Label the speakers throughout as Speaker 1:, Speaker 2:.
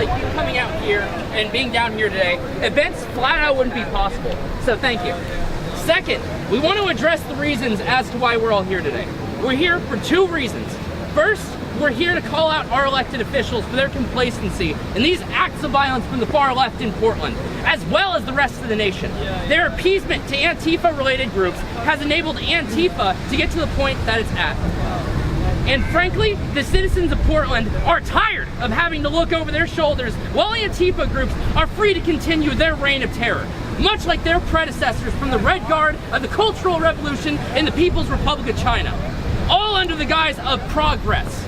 Speaker 1: like you coming out here and being down here today, events flat out wouldn't be possible. So thank you. Second, we want to address the reasons as to why we're all here today. We're here for two reasons. First, we're here to call out our elected officials for their complacency in these acts of violence from the far left in Portland, as well as the rest of the nation. Their appeasement to Antifa-related groups has enabled Antifa to get to the point that it's at. And frankly, the citizens of Portland are tired of having to look over their shoulders while Antifa groups are free to continue their reign of terror, much like their predecessors from the Red Guard of the Cultural Revolution in the People's Republic of China, all under the guise of progress.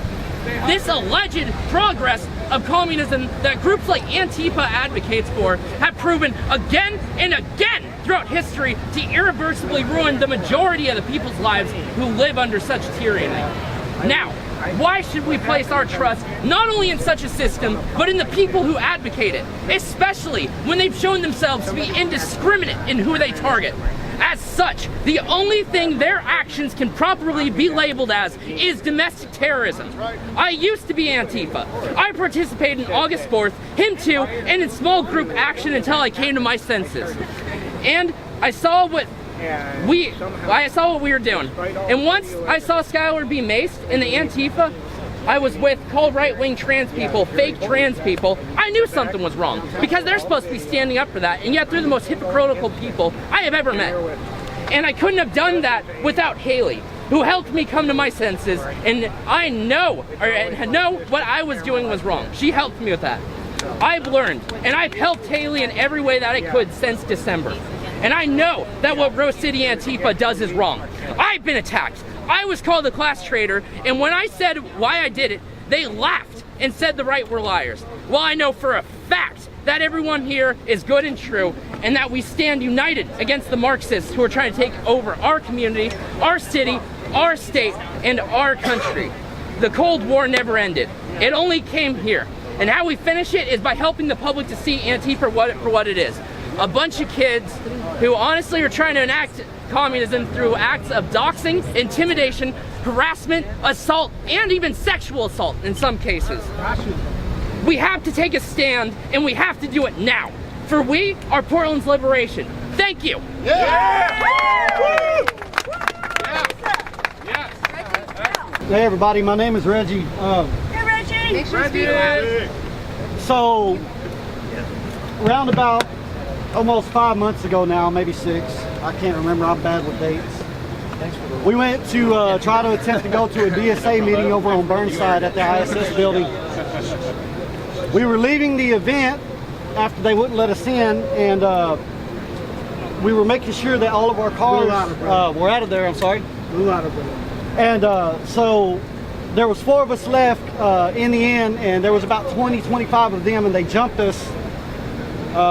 Speaker 1: This alleged progress of communism that groups like Antifa advocates for have proven again and again throughout history to irreversibly ruin the majority of the people's lives who live under such tyranny. Now, why should we place our trust not only in such a system, but in the people who advocate it, especially when they've shown themselves to be indiscriminate in who they target? As such, the only thing their actions can properly be labeled as is domestic terrorism. I used to be Antifa. I participated in August 4th, Him Too, and in small group action until I came to my senses. And I saw what we were doing. And once I saw Skylar be maced in the Antifa I was with called right-wing trans people, fake trans people, I knew something was wrong because they're supposed to be standing up for that, and yet they're the most hypocritical people I have ever met. And I couldn't have done that without Haley, who helped me come to my senses, and I know what I was doing was wrong. She helped me with that. I've learned, and I've helped Haley in every way that I could since December. And I know that what Rose City Antifa does is wrong. I've been attacked. I was called a class traitor, and when I said why I did it, they laughed and said the right were liars. Well, I know for a fact that everyone here is good and true, and that we stand united against the Marxists who are trying to take over our community, our city, our state, and our country. The Cold War never ended. It only came here. And how we finish it is by helping the public to see Antifa for what it is. A bunch of kids who honestly are trying to enact communism through acts of doxing, intimidation, harassment, assault, and even sexual assault in some cases. We have to take a stand, and we have to do it now. For we are Portland's liberation. Thank you.
Speaker 2: Hey everybody, my name is Reggie.
Speaker 3: Hey Reggie!
Speaker 2: Reggie! So, around about almost 5 months ago now, maybe 6, I can't remember, I'm bad with dates. We went to try to attempt to go to a DSA meeting over on Burnside at the ISS building. We were leaving the event after they wouldn't let us in, and we were making sure that all of our cars were out of there, I'm sorry. And so there was 4 of us left in the end, and there was about 20-25 of them, and they jumped us.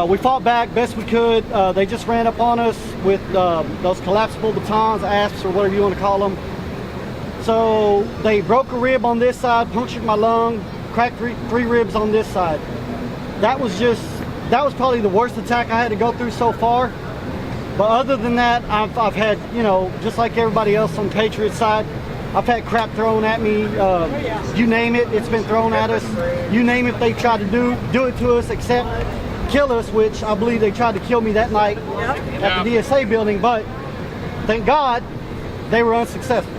Speaker 2: We fought back best we could. They just ran up on us with those collapsible batons, asps, or whatever you want to call them. So they broke a rib on this side, punctured my lung, cracked three ribs on this side. That was probably the worst attack I had to go through so far. But other than that, I've had, you know, just like everybody else on the Patriots side, I've had crap thrown at me. You name it, it's been thrown at us. You name it, they tried to do it to us, except kill us, which I believe they tried to kill me that night at the DSA building, but thank God they were unsuccessful.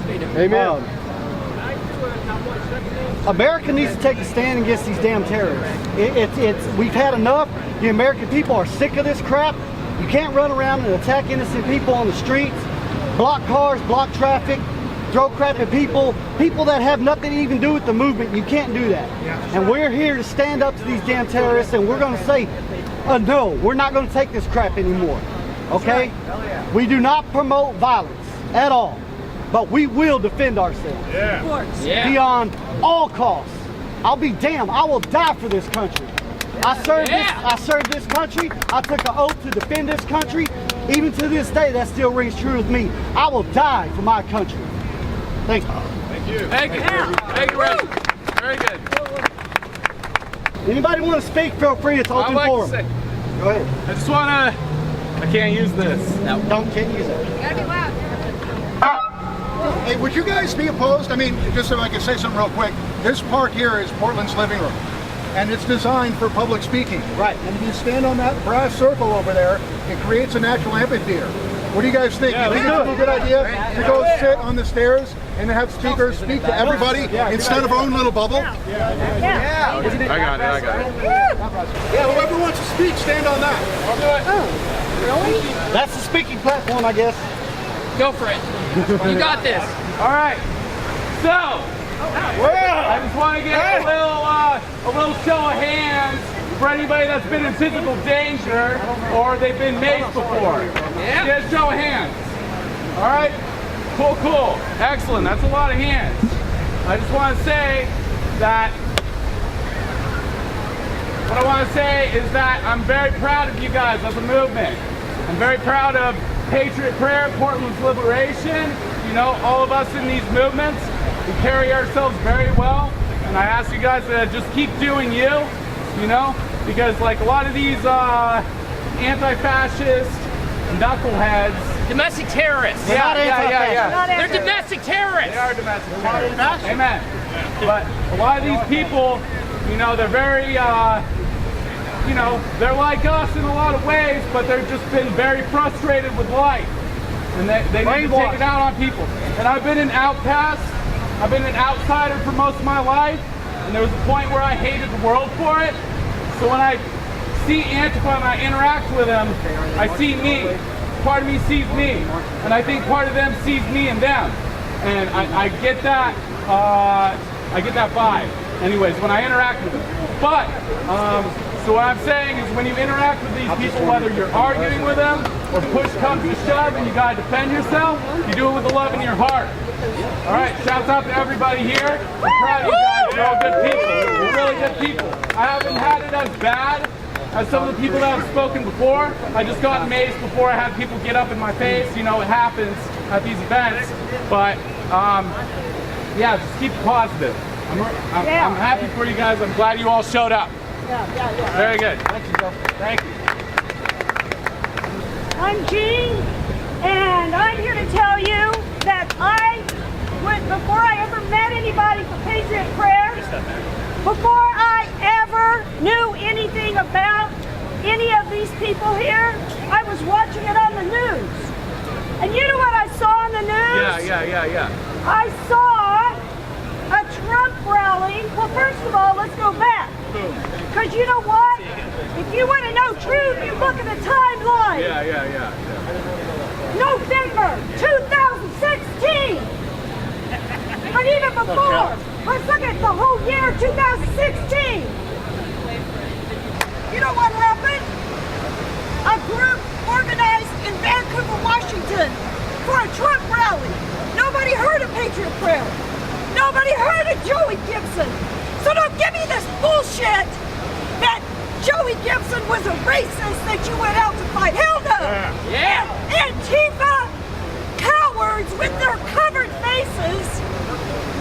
Speaker 2: Amen. America needs to take a stand against these damn terrorists. We've had enough. The American people are sick of this crap. You can't run around and attack innocent people on the streets, block cars, block traffic, throw crap at people that have nothing to even do with the movement. You can't do that. And we're here to stand up to these damn terrorists, and we're going to say, no, we're not going to take this crap anymore. Okay? We do not promote violence at all, but we will defend ourselves.
Speaker 3: Of course.
Speaker 2: Beyond all costs. I'll be damned. I will die for this country. I served this country. I took an oath to defend this country. Even to this day, that still rings true with me. I will die for my country. Thank you.
Speaker 4: Thank you. Thank you. Thank you, Reggie. Very good.
Speaker 2: Anybody want to speak, feel free. It's open forum. Go ahead.
Speaker 4: I just want to... I can't use this.
Speaker 2: No, can't use it.
Speaker 3: You gotta be loud.
Speaker 5: Hey, would you guys be opposed? I mean, just so I can say something real quick. This park here is Portland's living room. and it's designed for public speaking.
Speaker 2: Right.
Speaker 5: And if you stand on that brass circle over there, it creates a natural amphitheater. What do you guys think?
Speaker 2: Yeah,
Speaker 5: You think
Speaker 2: let's
Speaker 5: it's
Speaker 2: do
Speaker 5: a
Speaker 2: it.
Speaker 5: good idea to go sit on the stairs and have speakers speak to everybody instead of our own little bubble?
Speaker 4: I got it, I got it.
Speaker 5: Yeah, whoever wants to speak, stand on that.
Speaker 4: I'll do it.
Speaker 2: That's the speaking platform, I guess.
Speaker 1: Go for it. You got this.
Speaker 4: All right. So, I just want to get a little show of hands for anybody that's been in physical danger or they've been maced before.
Speaker 1: Yeah.
Speaker 4: Get a show of hands. All right. Cool, cool. Excellent. That's a lot of hands. I just want to say that what I want to say is that I'm very proud of you guys as a movement. I'm very proud of Patriot Prayer, Portland's Liberation. You know, all of us in these movements, we carry ourselves very well. And I ask you guys to just keep doing you know, because like a lot of these anti-fascist knuckleheads.
Speaker 1: Domestic terrorists.
Speaker 2: Not
Speaker 1: They're domestic terrorists.
Speaker 4: They are domestic terrorists. Amen. But a lot of these people, you know, they're very, you know, they're like us in a lot of ways, but they've just been very frustrated with life. And they need to take it out on people. And I've been an outcast. I've been an outsider for most of my life. And there was a point where I hated the world for it. So when I see Antifa and I interact with them, I see me. Part of me sees me. And I think part of them sees me and them. And I get that vibe. Anyways, when I interact with them. But, so what I'm saying is when you interact with these people, whether you're arguing with them or push comes to shove and you gotta defend yourself, you do it with the love in your heart. All right, shouts out to everybody here. I'm proud of you guys. You're all good people. You're really good people. I haven't had it as bad as some of the people that have spoken before. I just got maced before I had people get up in my face. You know, it happens at these events. But, yeah, just keep positive. I'm happy for you guys. I'm glad you all showed up.
Speaker 3: Yeah.
Speaker 4: Very good. Thank you, Joe. Thank you.
Speaker 3: I'm Jean, and I'm here to tell you that before I ever met anybody for Patriot Prayer, before I ever knew anything about any of these people here, I was watching it on the news. And you know what I saw on the news?
Speaker 4: Yeah.
Speaker 3: I saw a Trump rally. Well, first of all, let's go back. Because you know what? If you want to know truth, you look at the timeline.
Speaker 4: Yeah.
Speaker 3: November 2016. But even before, let's look at the whole year 2016. You know what happened? A group organized in Vancouver, Washington for a Trump rally. Nobody heard of Patriot Prayer. Nobody heard of Joey Gibson. So don't give me this bullshit that Joey Gibson was a racist that you went out to fight. Hell no!
Speaker 1: Yeah.
Speaker 3: Antifa cowards with their covered faces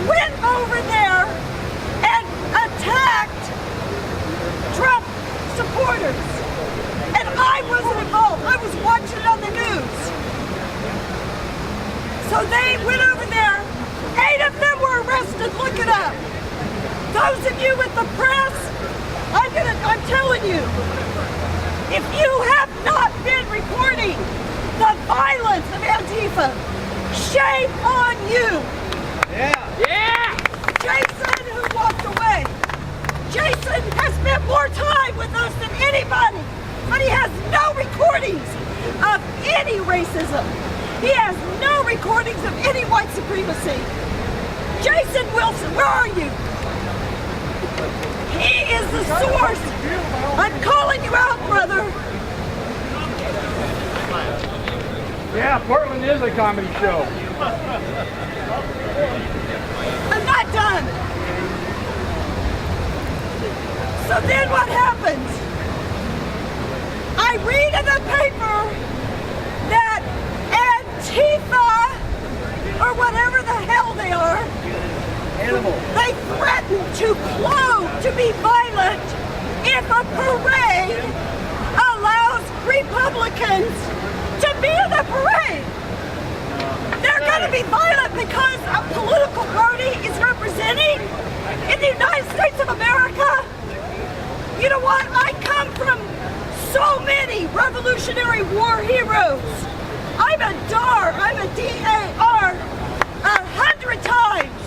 Speaker 3: went over there and attacked Trump supporters. And I wasn't involved. I was watching it on the news. So they went over there. 8 of them were arrested. Look it up. Those of you with the press, I'm telling you, if you have not been reporting the violence of Antifa, shame on you.
Speaker 1: Yeah.
Speaker 3: Jason, who walked away. Jason has spent more time with us than anybody, but he has no recordings of any racism. He has no recordings of any white supremacy. Jason Wilson, where are you? He is the source. I'm calling you out, brother.
Speaker 4: Yeah, Portland is a comedy show.
Speaker 3: I'm not done. So then what happens? I read in the paper that Antifa, or whatever the hell they are, they threaten to be violent if a parade allows Republicans to be in the parade. They're going to be violent because a political party is representing in the United States of America You know what? I come from so many Revolutionary War heroes. I'm a DAR. I'm a DAR 100 times.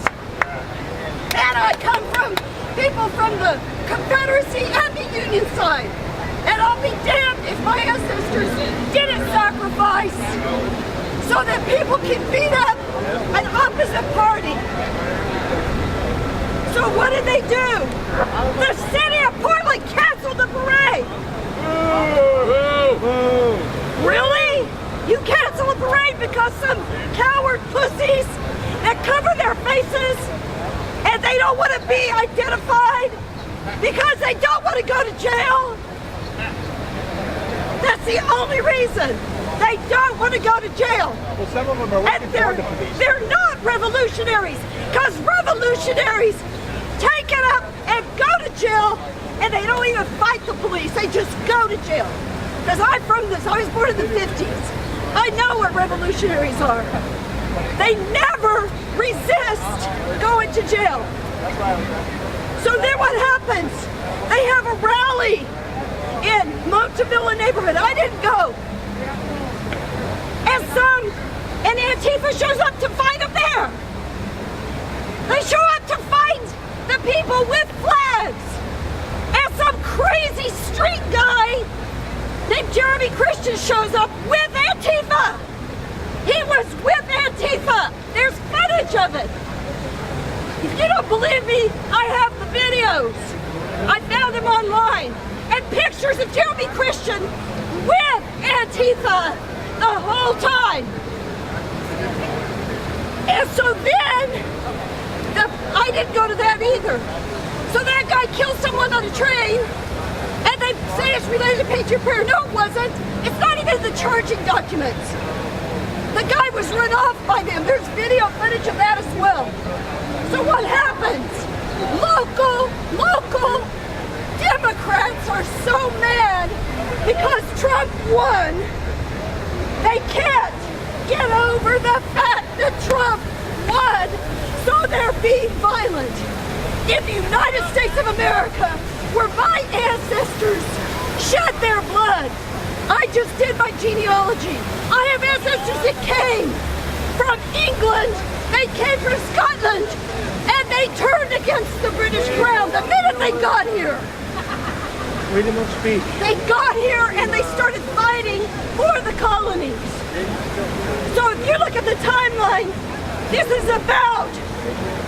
Speaker 3: And I come from people from the Confederacy and the Union side. And I'll be damned if my ancestors didn't sacrifice so that people can beat up an opposite party. So what did they do? The city of Portland canceled the parade. Really? You cancel a parade because some coward pussies that cover their faces and they don't want to be identified because they don't want to go to jail? That's the only reason. They don't want to go to jail.
Speaker 5: Well, some of them are working for the police.
Speaker 3: They're not revolutionaries, because revolutionaries take it up and go to jail, and they don't even fight the police. They just go to jail. Because I'm from this. I was born in the 50s. I know what revolutionaries are. They never resist going to jail. So then what happens? They have a rally in Montevilla neighborhood. I didn't go. And Antifa shows up to fight them there. They show up to fight the people with flags. And some crazy street guy named Jeremy Christian shows up with Antifa. He was with Antifa. There's footage of it. If you don't believe me, I have the videos. I found them online. And pictures of Jeremy Christian with Antifa the whole time. And so then, I didn't go to that either. So that guy killed someone on a train, and they say it's related to Patriot Prayer. No, it wasn't. It's not even in the charging documents. The guy was run off by them. There's video footage of that as well. So what happens? Local Democrats are so mad because Trump won. They can't get over the fact that Trump won, so they're being violent. In the United States of America, where my ancestors shed their blood, I just did my genealogy. I have ancestors that came from England, they came from Scotland, and they turned against the British Crown the minute they got here.
Speaker 5: Freedom of speech.
Speaker 3: They got here and they started fighting for the colonies. So if you look at the timeline, this is about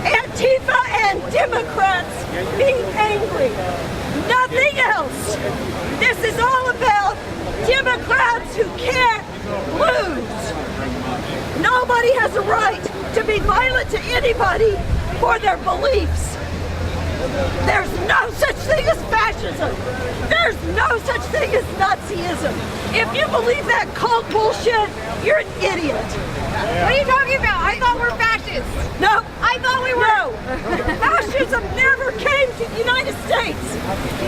Speaker 3: Antifa and Democrats being angry. Nothing else. This is all about Democrats who can't lose. Nobody has a right to be violent to anybody for their beliefs. There's no such thing as fascism. There's no such thing as Nazism. If you believe that cult bullshit, you're an idiot.
Speaker 6: What are you talking about? I thought we're fascists.
Speaker 3: No.
Speaker 6: I thought we were.
Speaker 3: No. Fascism never came to the United States.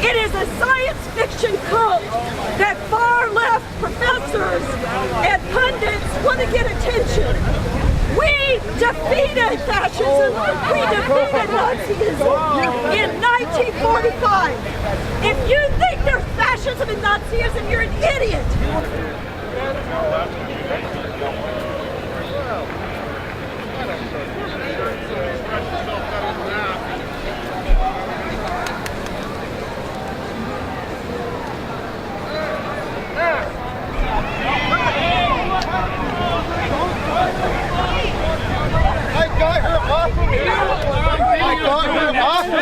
Speaker 3: It is a science fiction cult that far left professors and pundits want to get attention. We defeated fascism. We defeated Nazism in 1945. If you think there's fascism and Nazism, you're an idiot.
Speaker 5: I got her off of me. I got her off of me.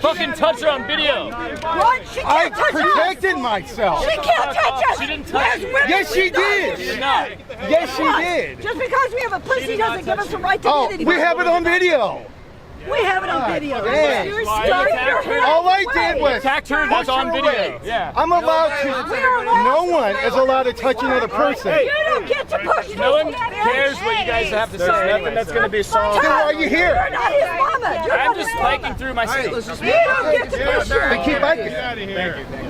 Speaker 7: Fucking touch her on video.
Speaker 3: What? She
Speaker 5: I
Speaker 3: can't touch us.
Speaker 5: protected myself.
Speaker 3: She can't touch us.
Speaker 7: She didn't touch you.
Speaker 5: Yes, she did. Yes, she did.
Speaker 3: Just because we have a pussy doesn't give us a right to
Speaker 5: Oh,
Speaker 3: hit
Speaker 5: we
Speaker 3: anybody.
Speaker 5: have it on video.
Speaker 3: We have it on video.
Speaker 5: Yeah.
Speaker 3: You're starting your head
Speaker 5: All I
Speaker 3: away.
Speaker 5: did was
Speaker 7: Attacked her, that's on video. Yeah.
Speaker 5: I'm allowed to.
Speaker 3: We're allowed
Speaker 5: No
Speaker 3: to
Speaker 5: one is allowed to touch another person.
Speaker 3: You don't get to push
Speaker 7: No one
Speaker 3: people.
Speaker 7: cares what you guys have to say. Nothing that's going to be solved.
Speaker 5: Then why are you here?
Speaker 3: You're not his mama. You're
Speaker 7: I'm
Speaker 3: not
Speaker 7: just
Speaker 3: his mama.
Speaker 7: biking through my city.
Speaker 3: You don't get to push her.
Speaker 5: They keep biking.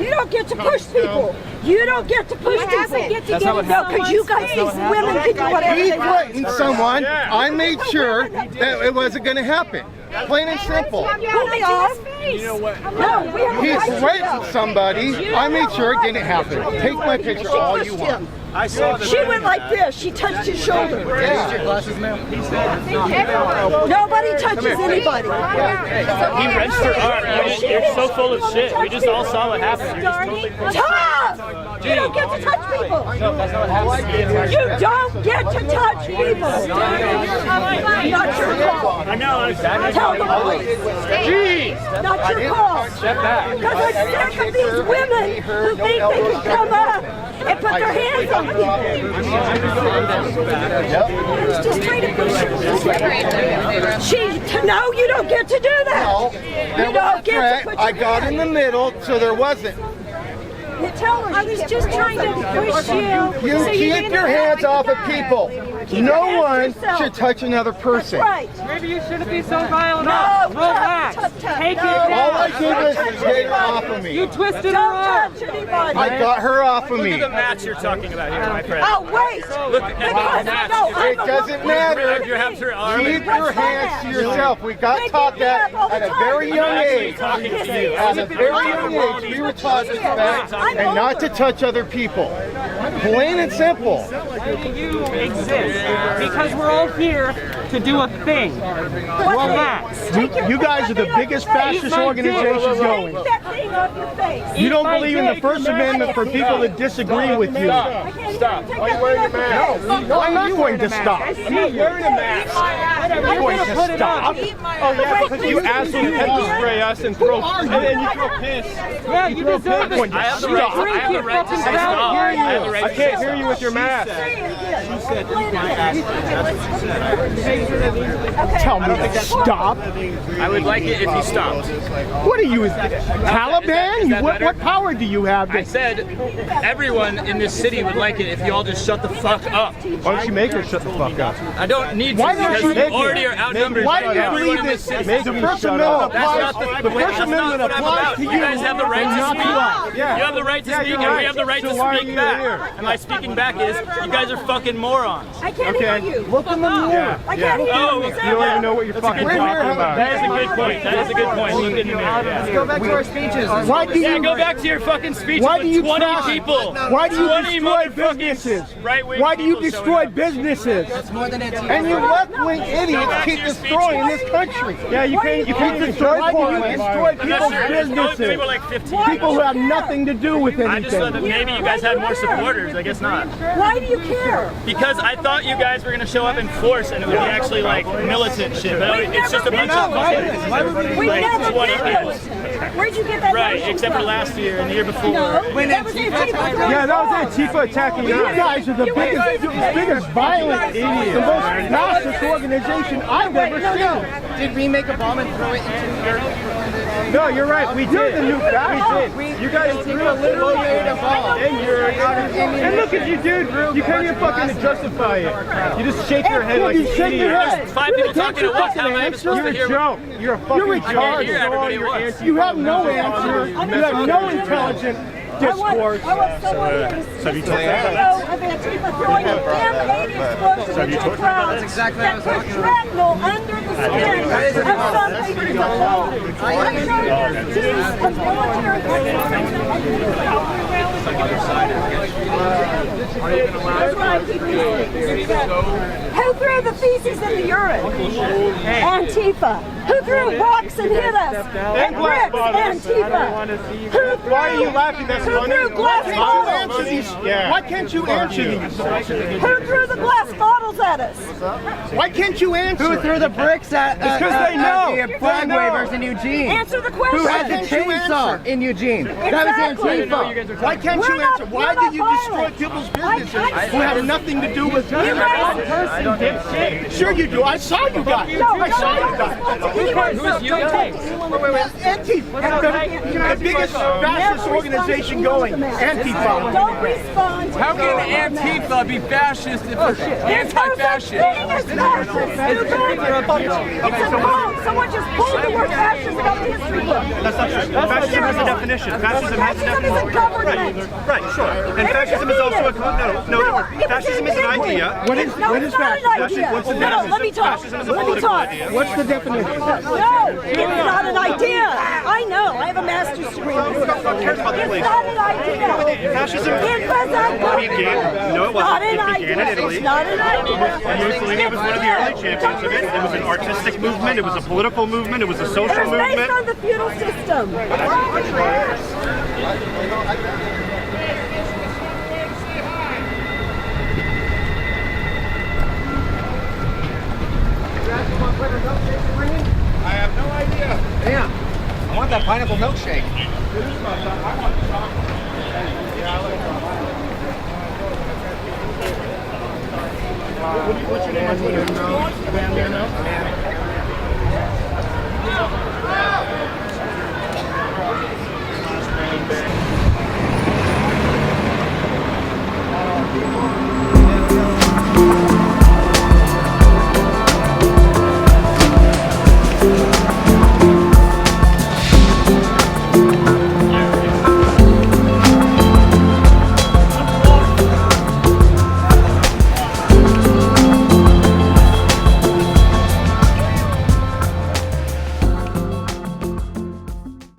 Speaker 3: You don't get to push people. You don't get to push people.
Speaker 7: That's not what happened.
Speaker 3: Because you guys, these women, can do whatever
Speaker 5: He
Speaker 3: they want.
Speaker 5: threatened someone. I made sure that it wasn't going to happen. Plain and simple.
Speaker 3: Pull me off.
Speaker 7: You know what?
Speaker 3: No, we have a
Speaker 5: He
Speaker 3: right to
Speaker 5: threatened
Speaker 3: know.
Speaker 5: somebody. I made sure it didn't happen. Take my picture all you want.
Speaker 7: I saw the
Speaker 3: She went like this. She touched his shoulder. Nobody touches anybody.
Speaker 7: He wrenched her arm. You're so full of shit. We just all saw what happened. You're just totally full of shit.
Speaker 3: Tough! You don't get to touch people.
Speaker 7: No, that's not what happened.
Speaker 3: You don't get to touch people. Not your call.
Speaker 7: I know.
Speaker 3: Tell the police.
Speaker 7: Jeez.
Speaker 3: Not your call.
Speaker 7: Step back.
Speaker 3: Because I'm sick of these women who think they can come up and put their hands on people. He's just trying to push her. No, you don't get to do that.
Speaker 5: No, there
Speaker 3: You
Speaker 5: was
Speaker 3: don't
Speaker 5: a
Speaker 3: get to
Speaker 5: threat.
Speaker 3: put
Speaker 5: I
Speaker 3: your
Speaker 5: got
Speaker 3: hands.
Speaker 5: in the middle, so there wasn't.
Speaker 3: You tell her.
Speaker 6: I was just trying to push you.
Speaker 5: You
Speaker 6: so
Speaker 5: keep your hands off of people.
Speaker 3: Keep
Speaker 5: No
Speaker 3: your hands
Speaker 5: one
Speaker 3: to yourself.
Speaker 5: should touch another person.
Speaker 3: Right.
Speaker 8: Maybe you shouldn't be so violent.
Speaker 3: No,
Speaker 8: Relax.
Speaker 3: tough.
Speaker 8: Take it
Speaker 3: No.
Speaker 8: down.
Speaker 5: All I did was get her off of
Speaker 8: You
Speaker 5: me.
Speaker 8: twisted her
Speaker 3: Don't
Speaker 8: arm.
Speaker 3: touch anybody.
Speaker 5: I got her off of
Speaker 7: Look
Speaker 5: me.
Speaker 7: at the match you're talking about here, my friend.
Speaker 3: Oh, wait.
Speaker 7: Look at the match.
Speaker 5: It doesn't matter.
Speaker 7: You have her arm.
Speaker 5: Keep your hands to yourself. We got taught that at a very young age.
Speaker 7: Talking to you.
Speaker 5: At a very young age, we were taught that and not to touch other people. Plain and simple.
Speaker 8: Why do you exist? Because we're all here to do a thing. Relax.
Speaker 3: You guys are the biggest fascist organizations going. Take that thing off your face.
Speaker 8: You don't believe in the
Speaker 3: First Amendment for people that disagree with you.
Speaker 7: Stop.
Speaker 3: Why are you wearing a mask?
Speaker 5: No, I'm not going to stop.
Speaker 8: I'm wearing a mask. I'm going to stop.
Speaker 3: Oh, yeah, because
Speaker 8: you asked him to pepper spray
Speaker 7: us and throw, and then you throw piss.
Speaker 8: Yeah, you deserve it.
Speaker 7: I have the right. I have the right to say stop. I have the right to say stop.
Speaker 8: you with your mask.
Speaker 3: Tell me to
Speaker 2: Stop.
Speaker 7: I would like it if you stopped.
Speaker 2: What are you, Taliban? What power do you have?
Speaker 7: I said everyone in this city would like it if you all just shut the fuck up.
Speaker 2: Why don't you make her shut the fuck up?
Speaker 7: I don't need to
Speaker 2: Why don't
Speaker 7: because
Speaker 2: you
Speaker 7: you
Speaker 2: make
Speaker 7: already
Speaker 2: it?
Speaker 7: are outnumbered
Speaker 2: Why
Speaker 7: by
Speaker 2: do you
Speaker 7: everyone
Speaker 2: believe
Speaker 7: in this
Speaker 2: this?
Speaker 7: city.
Speaker 2: The First Amendment
Speaker 7: That's
Speaker 2: applies.
Speaker 7: not
Speaker 2: The
Speaker 7: wait,
Speaker 2: First
Speaker 7: that's not
Speaker 2: Amendment
Speaker 7: what I'm
Speaker 2: applies
Speaker 7: about.
Speaker 2: to you.
Speaker 7: You guys have the right to
Speaker 2: not
Speaker 7: speak.
Speaker 2: to us.
Speaker 7: You have the right to speak,
Speaker 2: you're
Speaker 7: and we
Speaker 2: right.
Speaker 7: have the right
Speaker 2: So
Speaker 7: to
Speaker 2: why are
Speaker 7: speak
Speaker 2: you
Speaker 7: back.
Speaker 2: here?
Speaker 7: And my speaking back is, you guys are fucking morons.
Speaker 3: I can't hear you.
Speaker 2: Look in the mirror.
Speaker 3: I can't hear
Speaker 7: Oh,
Speaker 3: you.
Speaker 7: you don't even know what you're
Speaker 2: fucking talking about.
Speaker 7: That is a good point. That is a good point. Look in the mirror. Yeah.
Speaker 8: Go back to our speeches.
Speaker 2: Why do
Speaker 7: Yeah,
Speaker 2: you?
Speaker 7: go back to your fucking speech
Speaker 2: Why
Speaker 7: with
Speaker 2: do you
Speaker 7: 20
Speaker 2: trash?
Speaker 7: people.
Speaker 2: Why do you
Speaker 7: 20
Speaker 2: destroy
Speaker 7: motherfucking
Speaker 2: businesses?
Speaker 7: right-wing
Speaker 2: Why do you
Speaker 7: people
Speaker 2: destroy
Speaker 7: showing up.
Speaker 2: businesses?
Speaker 5: And you left-wing idiots keep destroying this country.
Speaker 2: Yeah, you can't destroy Portland. Destroy
Speaker 7: I'm not
Speaker 2: people's
Speaker 7: sure. There's only
Speaker 2: businesses.
Speaker 7: like 15.
Speaker 2: People who have nothing to do with
Speaker 7: I just thought that
Speaker 2: anything.
Speaker 7: maybe you guys had more supporters. I guess not.
Speaker 3: Why do you care?
Speaker 7: Because I thought you guys were going to show up in force and it would be actually like militant shit. But it's just a bunch of fucking
Speaker 3: We
Speaker 7: like
Speaker 3: never
Speaker 7: 20
Speaker 3: did
Speaker 7: people.
Speaker 3: those. Where'd you get that
Speaker 7: Right,
Speaker 3: notion
Speaker 7: except for
Speaker 3: from?
Speaker 7: last year and the year before.
Speaker 3: No, that was Antifa.
Speaker 2: Yeah, that was Antifa attacking you guys are the biggest violent idiots, the most fascist organization I've ever seen.
Speaker 8: Did we make a bomb and throw it into your...
Speaker 2: No, you're right. We did. The new fascist. You guys literally made a bomb. And look at you, dude. You can't even fucking justify it. You just shake your head like
Speaker 3: you
Speaker 2: an
Speaker 3: shake your
Speaker 2: idiot.
Speaker 3: head.
Speaker 7: 5 people talking at once. How am I ever supposed to
Speaker 2: You're
Speaker 7: hear?
Speaker 2: a joke. You're a fucking
Speaker 7: I can't hear
Speaker 2: retard.
Speaker 7: everybody at once.
Speaker 2: You have no answer. You have no intelligent discourse.
Speaker 3: I want someone here to see the video of Antifa throwing a M80 explosion into the crowd that put shrapnel under the skin of some people in the wall. I'm showing you a military That's why I keep these things. Who threw the feces in the urine? Antifa. Who threw rocks and hit us? And bricks? Antifa. Who threw,
Speaker 2: Why are you laughing? That's
Speaker 3: who
Speaker 2: funny.
Speaker 3: threw glass bottles?
Speaker 2: Why can't you answer these?
Speaker 3: Who threw the glass bottles at us?
Speaker 2: Why can't you answer?
Speaker 8: Who threw the bricks at
Speaker 2: because they know.
Speaker 8: the flag
Speaker 2: They know.
Speaker 8: wavers in Eugene?
Speaker 3: Answer the question.
Speaker 8: Who had the
Speaker 2: can't you
Speaker 8: chainsaw
Speaker 2: answer?
Speaker 8: in Eugene? That
Speaker 3: Exactly.
Speaker 8: was Antifa.
Speaker 2: Why can't
Speaker 3: We're
Speaker 2: you
Speaker 3: not-
Speaker 2: answer? Why
Speaker 3: we're
Speaker 2: did you
Speaker 3: not
Speaker 2: destroy
Speaker 3: violent.
Speaker 2: people's
Speaker 3: I-
Speaker 2: businesses who have nothing to do with
Speaker 3: You guys,
Speaker 2: Sure you do. I saw you guys.
Speaker 3: no,
Speaker 2: I saw you
Speaker 3: don't
Speaker 2: guys.
Speaker 3: respond to anyone.
Speaker 7: Who's you?
Speaker 2: Antifa, the biggest fascist organization going. Antifa.
Speaker 3: Don't respond to
Speaker 4: How can
Speaker 3: anyone.
Speaker 4: Antifa be fascist if it's anti-fascist?
Speaker 3: It's a quote. Someone just pulled the word fascist out of the history book.
Speaker 2: Fascism has a definition. Fascism has a
Speaker 3: Fascism is a government.
Speaker 2: Right, sure. And fascism is also a fascism is an idea. What is
Speaker 3: fascism?
Speaker 2: fascism? What's the
Speaker 3: No, let me talk. Let me talk.
Speaker 2: What's the definition?
Speaker 3: No, No, it's not an idea. I know. I have a master's degree. It's not an idea.
Speaker 5: Fascism.
Speaker 3: It was
Speaker 5: No, it wasn't.
Speaker 3: not
Speaker 5: It
Speaker 3: an
Speaker 5: began in
Speaker 3: idea.
Speaker 5: Italy.
Speaker 3: It's not an idea.
Speaker 5: Mussolini was one of the early champions of it. It was an artistic movement. It was a political movement. It was a social
Speaker 3: It was based
Speaker 5: movement.
Speaker 3: on the feudal system.
Speaker 5: I have no idea.
Speaker 9: Damn. I want that pineapple milkshake.
Speaker 5: What's your name?